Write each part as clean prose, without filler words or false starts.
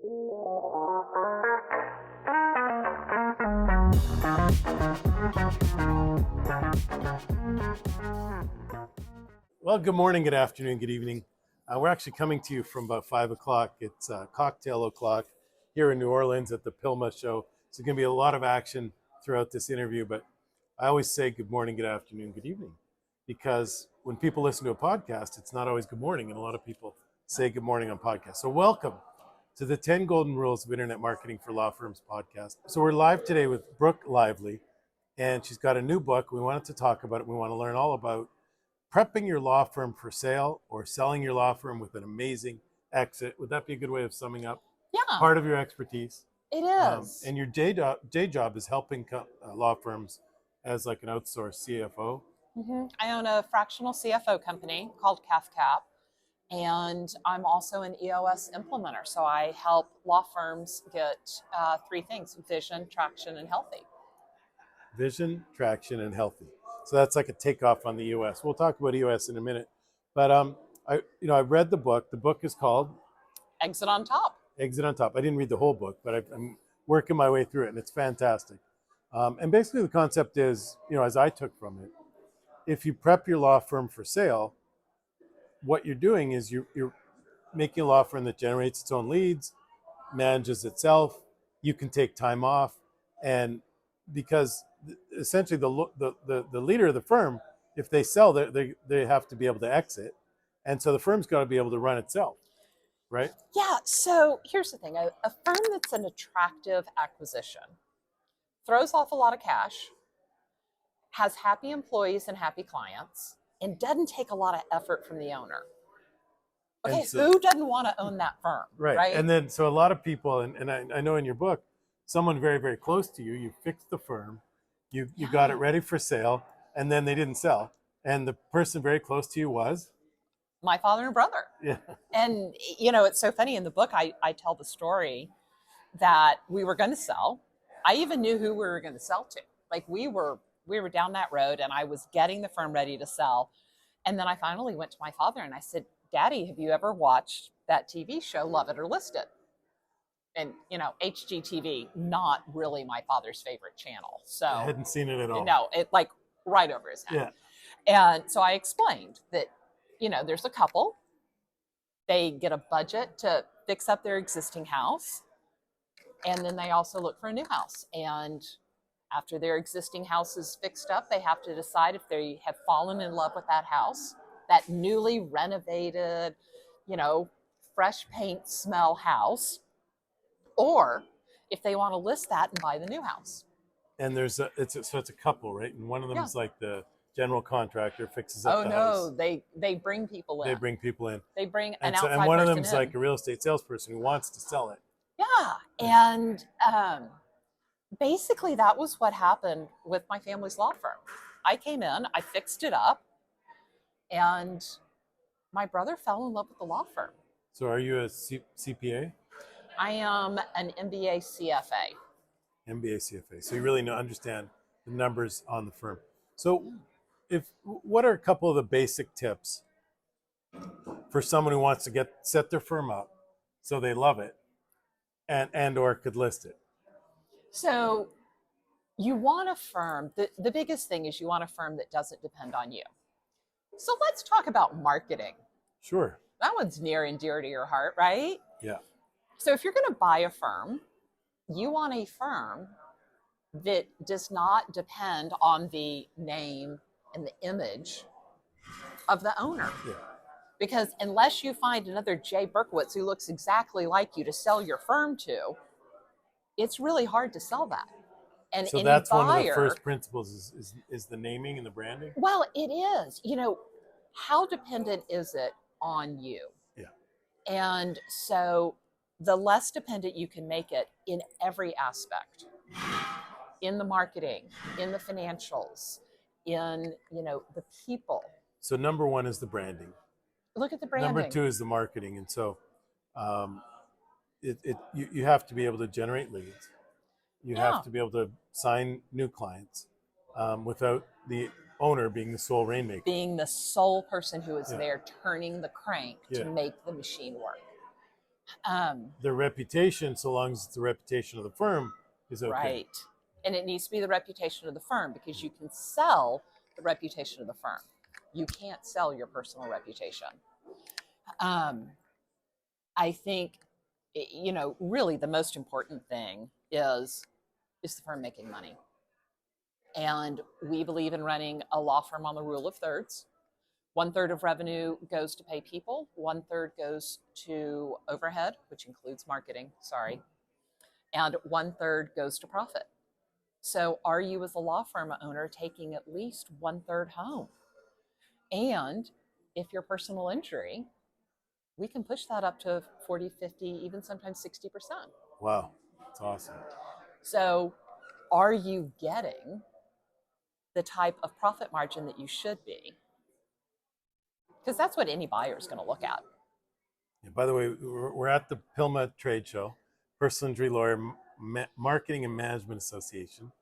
Well, good morning, good afternoon, good evening. We're actually coming to you from about 5 o'clock. It's cocktail o'clock here in New Orleans at the PILMMA show. So there's going to be a lot of action throughout this interview, but I always say good morning, good afternoon, good evening, because when people listen to a podcast, it's not always good morning, and a lot of people say good morning on podcasts. So welcome to the 10 Golden Rules of Internet Marketing for Law Firms podcast. So we're live today with Brooke Lively, and she's got a new book. We wanted to talk about it. We want to learn all about prepping your law firm for sale or selling your law firm with an amazing exit. Would that be a good way of summing up part of your expertise? It is. And your day job is helping law firms as like an outsourced CFO. Mm-hmm. I own a fractional CFO company called CAFCAP, and I'm also an EOS implementer. So I help law firms get three things: vision, traction, and healthy. Vision, traction, and healthy. So that's like a takeoff on the EOS. We'll talk about EOS in a minute. But I read the book. The book is called Exit on Top. Exit on Top. I didn't read the whole book, but I'm working my way through it, and it's fantastic. And basically the concept is, as I took from it, if you prep your law firm for sale, what you're doing is you're making a law firm that generates its own leads, manages itself. You can take time off, and because essentially the leader of the firm, if they sell, they have to be able to exit, and so the firm's got to be able to run itself, right? Yeah. So here's the thing: a firm that's an attractive acquisition throws off a lot of cash, has happy employees and happy clients, and doesn't take a lot of effort from the owner. Okay, so, who doesn't want to own that firm, right? And then so a lot of people, and I know in your book, someone very, very close to you, you fixed the firm, you got it ready for sale, and then they didn't sell. And the person very close to you was? My father and brother. Yeah. And, it's so funny. In the book, I tell the story that we were going to sell. I even knew who we were going to sell to. Like we were down that road, and I was getting the firm ready to sell. And then I finally went to my father and I said, Daddy, have you ever watched that TV show, Love It or List It? And, HGTV, not really my father's favorite channel. So I hadn't seen it at all. No, it like right over his head. Yeah. And so I explained that, there's a couple, they get a budget to fix up their existing house. And then they also look for a new house. And after their existing house is fixed up, they have to decide if they have fallen in love with that house, that newly renovated, fresh paint smell house, or if they want to list that and buy the new house. And it's a couple, right? And one of them is like the general contractor fixes up the house. Oh no, they bring people in. They bring people in. They bring an outside person in. And one of them's like a real estate salesperson who wants to sell it. Yeah, and basically that was what happened with my family's law firm. I came in, I fixed it up, and my brother fell in love with the law firm. So are you a CPA? I am an MBA CFA. MBA CFA. So you really understand the numbers on the firm. So what are a couple of the basic tips for someone who wants to set their firm up so they love it and or could list it? So you want a firm, the biggest thing is you want a firm that doesn't depend on you. So let's talk about marketing. Sure. That one's near and dear to your heart, right? Yeah. So if you're going to buy a firm, you want a firm that does not depend on the name and the image of the owner. Yeah. Because unless you find another Jay Berkowitz who looks exactly like you to sell your firm to, it's really hard to sell that. And so that's one of the first principles is the naming and the branding? Well, it is. How dependent is it on you? Yeah. And so the less dependent you can make it in every aspect, in the marketing, in the financials, in, the people. So number one is the branding. Look at the branding. Number two is the marketing. And so you have to be able to generate leads. You have to be able to sign new clients without the owner being the sole rainmaker. Being the sole person who is there turning the crank to make the machine work. Their reputation, so long as it's the reputation of the firm, is okay. Right. And it needs to be the reputation of the firm, because you can sell the reputation of the firm. You can't sell your personal reputation. I think, really the most important thing is the firm making money? And we believe in running a law firm on the rule of thirds. 1/3 of revenue goes to pay people, 1/3 goes to overhead, which includes marketing, sorry, and 1/3 goes to profit. So are you, as a law firm owner, taking at least 1/3 home? And if you're personal injury, we can push that up to 40, 50, even sometimes 60%. Wow, that's awesome. So are you getting the type of profit margin that you should be? Because that's what any buyer is going to look at. Yeah, by the way, we're at the PILMMA trade show, Personal Injury Lawyer Marketing and Management Association.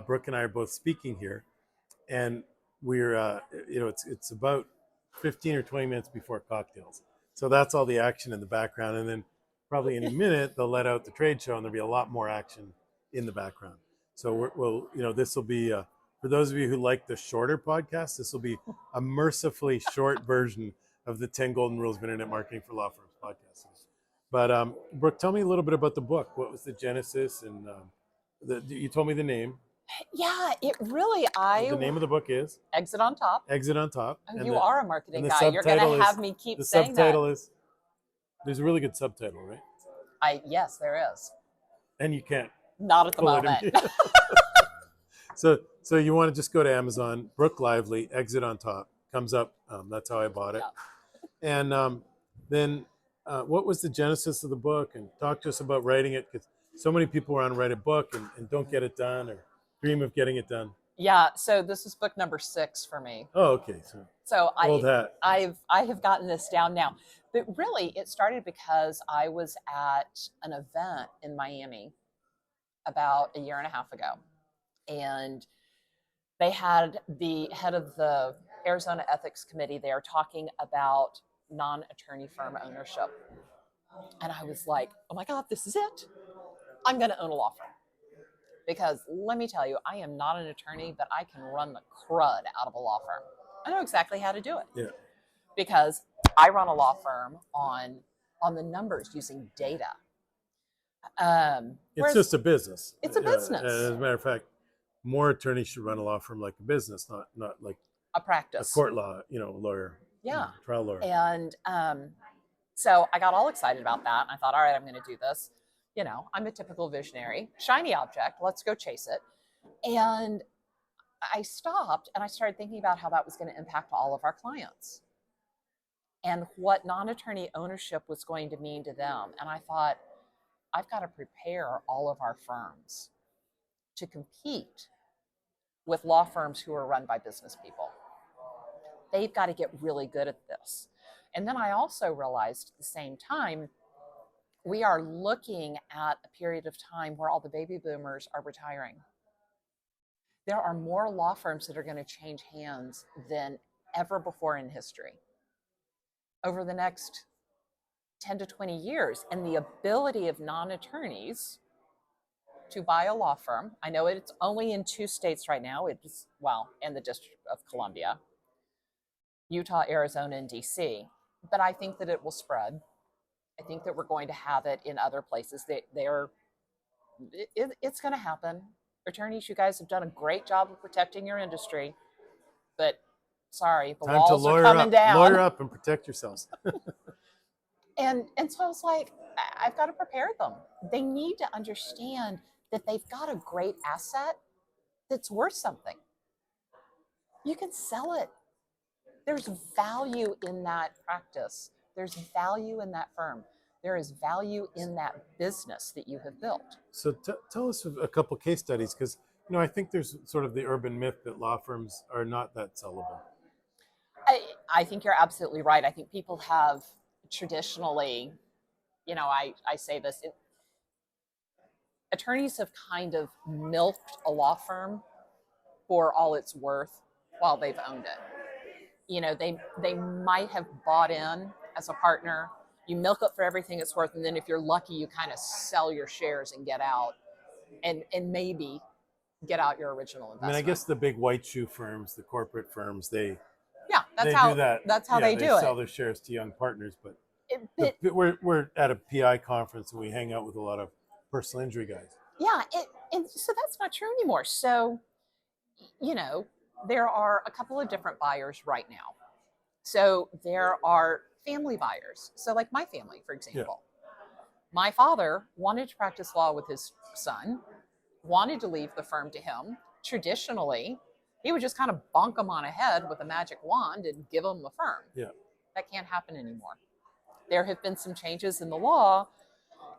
Brooke and I are both speaking here, and we're it's about 15 or 20 minutes before cocktails. So that's all the action in the background, and then probably any minute they'll let out the trade show, and there'll be a lot more action in the background. So this will be for those of you who like the shorter podcast, this will be a mercifully short version of the 10 Golden Rules of Internet Marketing for Law Firms podcast. But Brooke, tell me a little bit about the book. What was the genesis? And you told me the name. Yeah, it really, The name of the book is Exit on Top. Exit on Top. Oh, you are a marketing guy. You're going to have me keep the saying that. The subtitle is, there's a really good subtitle, right? Yes, there is. And you can't. Not at the moment. So you want to just go to Amazon, Brooke Lively, Exit on Top, comes up. That's how I bought it. Yeah. And then what was the genesis of the book? And talk to us about writing it, because so many people want to write a book and don't get it done, or dream of getting it done. Yeah, so this is book number 6 for me. Oh, okay. So old hat. I have gotten this down now. But really, it started because I was at an event in Miami about a year and a half ago. And they had the head of the Arizona Ethics Committee there talking about non-attorney firm ownership. And I was like, oh my God, this is it. I'm going to own a law firm. Because let me tell you, I am not an attorney, but I can run the crud out of a law firm. I know exactly how to do it. Yeah. Because I run a law firm on the numbers using data. It's just a business. It's a business. As a matter of fact, more attorneys should run a law firm like a business, not like a practice, a court law, lawyer. Yeah, trial lawyer. And so I got all excited about that. And I thought, all right, I'm going to do this. I'm a typical visionary, shiny object. Let's go chase it. And I stopped and I started thinking about how that was going to impact all of our clients and what non-attorney ownership was going to mean to them. And I thought, I've got to prepare all of our firms to compete with law firms who are run by business people. They've got to get really good at this. And then I also realized at the same time, we are looking at a period of time where all the baby boomers are retiring. There are more law firms that are going to change hands than ever before in history over the next 10 to 20 years. And the ability of non-attorneys to buy a law firm, I know it's only in 2 states right now, and the District of Columbia, Utah, Arizona, and DC. But I think that it will spread. I think that we're going to have it in other places. It's going to happen. Attorneys, you guys have done a great job of protecting your industry, but sorry, the walls are coming down. Lawyer up and protect yourselves. And so I was like, I've got to prepare them. They need to understand that they've got a great asset that's worth something. You can sell it. There's value in that practice. There's value in that firm. There is value in that business that you have built. So tell us a couple case studies, because I think there's sort of the urban myth that law firms are not that sellable. I think you're absolutely right. I think people have traditionally, I say this, attorneys have kind of milked a law firm for all it's worth while they've owned it. They might have bought in as a partner, You milk it for everything it's worth, and then if you're lucky, you kind of sell your shares and get out, and maybe get out your original I mean, I investment. guess the big white shoe firms, the corporate firms, they That's do that. how they do sell it. their shares to young partners. But But we're at a PI conference and we hang out with a lot of personal injury guys. yeah, and so that's not true anymore. So, there are a couple of different buyers right now. So there are family buyers. So like my family, for example, my father wanted to practice law with his son, wanted to leave the firm to him. Traditionally, he would just kind of bonk him on a head with a magic wand and give him the firm. Yeah. That can't happen anymore. There have been some changes in the law,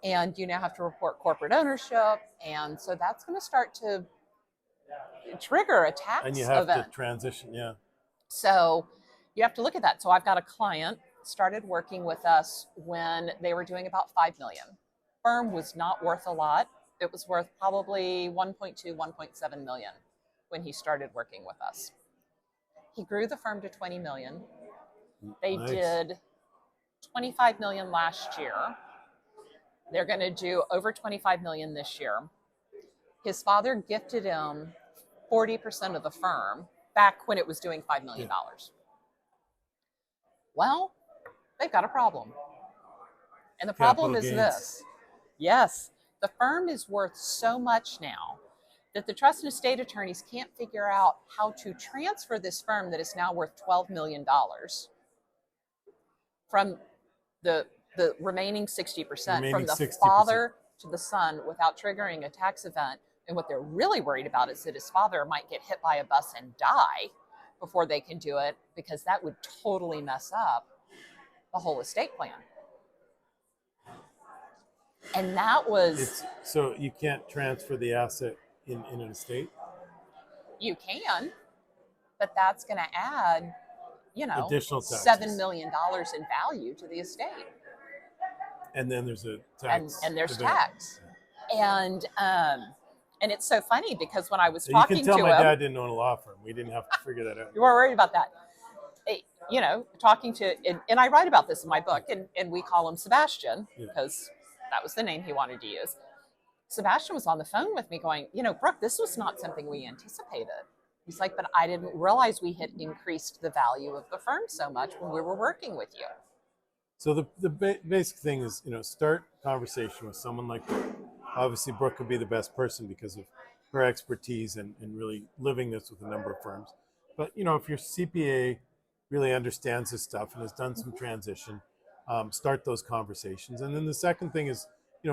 and you now have to report corporate ownership. And so that's going to start to trigger a tax And you have event. to transition, yeah. So you have to look at that. So I've got a client started working with us when they were doing about 5 million. Firm was not worth a lot. It was worth probably 1.2, 1.7 million when he started working with us. He grew the firm to 20 million. They did 25 million last year. They're going to do over 25 million this year. His father gifted him 40% of the firm back when it was doing $5 million. Well, they've got a problem. And the problem is this. Yes, the firm is worth so much now that the trust and estate attorneys can't figure out how to transfer this firm that is now worth $12 million from the remaining 60% from the father to the son without triggering a tax event. And what they're really worried about is that his father might get hit by a bus and die before they can do it, because that would totally mess up the whole estate plan. And that was... So you can't transfer the asset in an estate? You can, but that's going to add, additional taxes. $7 million in value to the estate. And then there's a tax. And there's tax. And it's so funny because when I was talking to him... You can tell my dad didn't own a law firm. We didn't have to figure that out. You weren't worried about that. Talking to... And I write about this in my book, and we call him Sebastian because that was the name he wanted to use. Sebastian was on the phone with me going, Brooke, this was not something we anticipated. He's like, but I didn't realize we had increased the value of the firm so much when we were working with you. So the basic thing is, start conversation with someone like Brooke. Obviously, Brooke could be the best person because of her expertise and really living this with a number of firms. But, if your CPA really understands this stuff and has done some transition, start those conversations. And then the second thing is,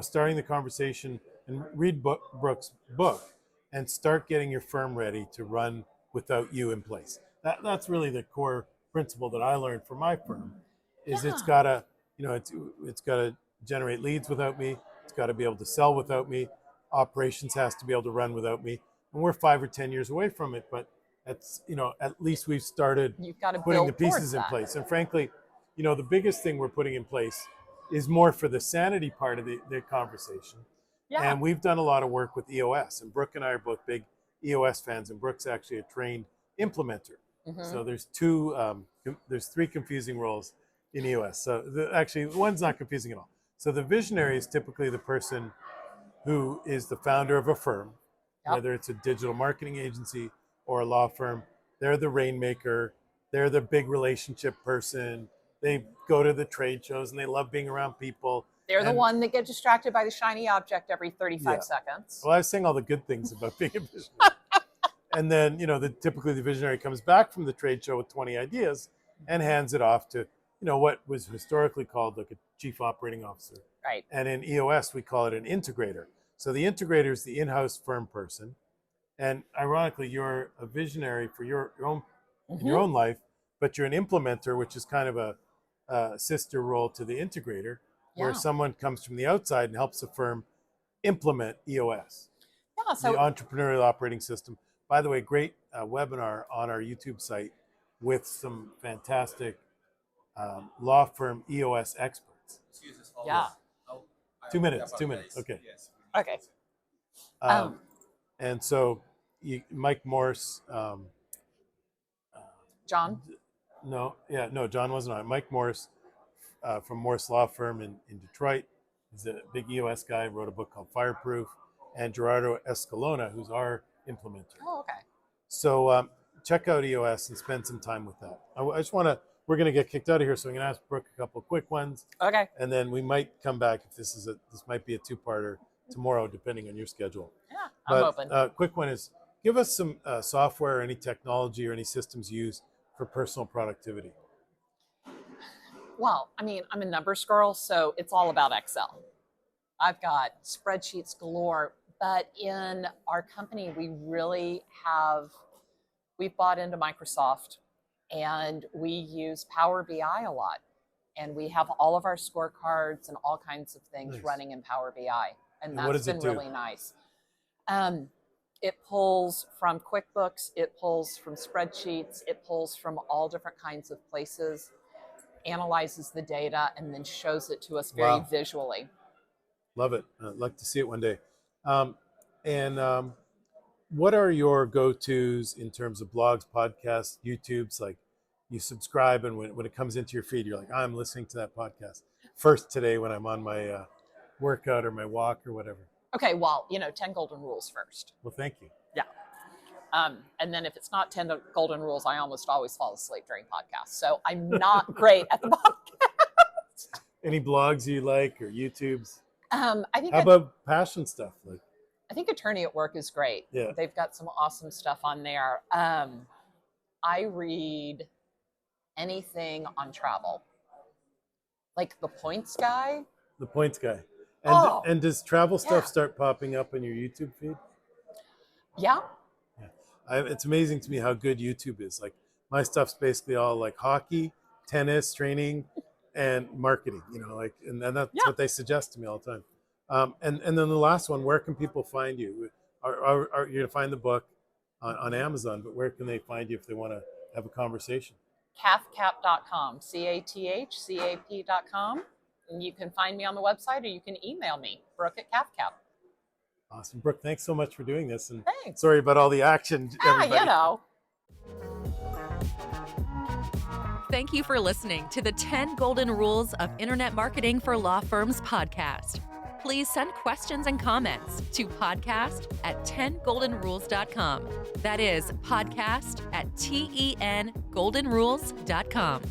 starting the conversation and read Brooke's book and start getting your firm ready to run without you in place. That's really the core principle that I learned from my firm. It's got to, it's got to generate leads without me. It's got to be able to sell without me. Operations has to be able to run without me. And we're 5 or 10 years away from it, but that's, at least we've started putting the pieces in place. And frankly, the biggest thing we're putting in place is more for the sanity part of the conversation. Yeah. And we've done a lot of work with EOS, and Brooke and I are both big EOS fans, and Brooke's actually a trained implementer. Mm-hmm. So there's 3 confusing roles in EOS. So actually, one's not confusing at all. So the visionary is typically the person who is the founder of a firm, whether it's a digital marketing agency or a law firm. They're the rainmaker. They're the big relationship person. They go to the trade shows and they love being around people. They're the one that get distracted by the shiny object every 35 seconds. Well, I was saying all the good things about being a visionary. And then, typically the visionary comes back from the trade show with 20 ideas and hands it off to, what was historically called like a chief operating officer. Right. And in EOS, we call it an integrator. So the integrator is the in-house firm person. And ironically, you're a visionary for your own, in your own life, but you're an implementer, which is kind of a sister role to the integrator, where someone comes from the outside and helps a firm implement EOS. Yeah, so the Entrepreneurial Operating System. By the way, great webinar on our YouTube site with some fantastic law firm EOS experts. Yeah. 2 minutes. Okay. Okay. And so Mike Morse. John? No, John wasn't on it. Mike Morse from Morse Law Firm in Detroit. He's a big EOS guy, wrote a book called Fireproof, and Gerardo Escalona, who's our implementer. Oh, okay. So check out EOS and spend some time with that. I just want to, we're going to get kicked out of here, so I'm going to ask Brooke a couple of quick ones, Okay. and then we might come back if this might be a two-parter tomorrow, depending on your schedule. Yeah, I'm But open. quick one is, give us some software or any technology or any systems used for personal productivity. Well, I mean, I'm a numbers girl, so it's all about Excel. I've got spreadsheets galore, but in our company, we've bought into Microsoft and we use Power BI a lot. And we have all of our scorecards and all kinds of things Nice. running in Power BI. And what that's does it been do? really nice. It pulls from QuickBooks, it pulls from spreadsheets, it pulls from all different kinds of places, analyzes the data, and then shows it to us very visually. Love it. I'd like to see it one day. And what are your go-tos in terms of blogs, podcasts, YouTubes? Like you subscribe, and when it comes into your feed, you're like, I'm listening to that podcast first today when I'm on my workout or my walk or whatever. Okay, well, 10 golden rules first. Well, thank you. Yeah. And then if it's not 10 golden rules, I almost always fall asleep during podcasts. So I'm not great at the podcast. Any blogs you like or YouTubes? I think How about passion stuff? Like, I think Attorney at Work is great. Yeah. They've got some awesome stuff on there. I read anything on travel. Like the Points Guy. The Points Guy. And does travel stuff Yeah. start popping up on your YouTube feed? Yeah. It's amazing to me how good YouTube is. Like my stuff's basically all like hockey, tennis, training, and marketing. And that's what they suggest to me all the time. And then the last one, where can people find you? Are you going to find the book on Amazon? But where can they find you if they want to have a conversation? cathcap.com, CATHCAP.com. And you can find me on the website, or you can email me, Brooke at CAFCAP. Awesome. Brooke, thanks so much for doing this. And Thanks. sorry about all the action, everybody. Thank you for listening to the 10 Golden Rules of Internet Marketing for Law Firms podcast. Please send questions and comments to podcast@10goldenrules.com. That is podcast@TENGoldenrules.com.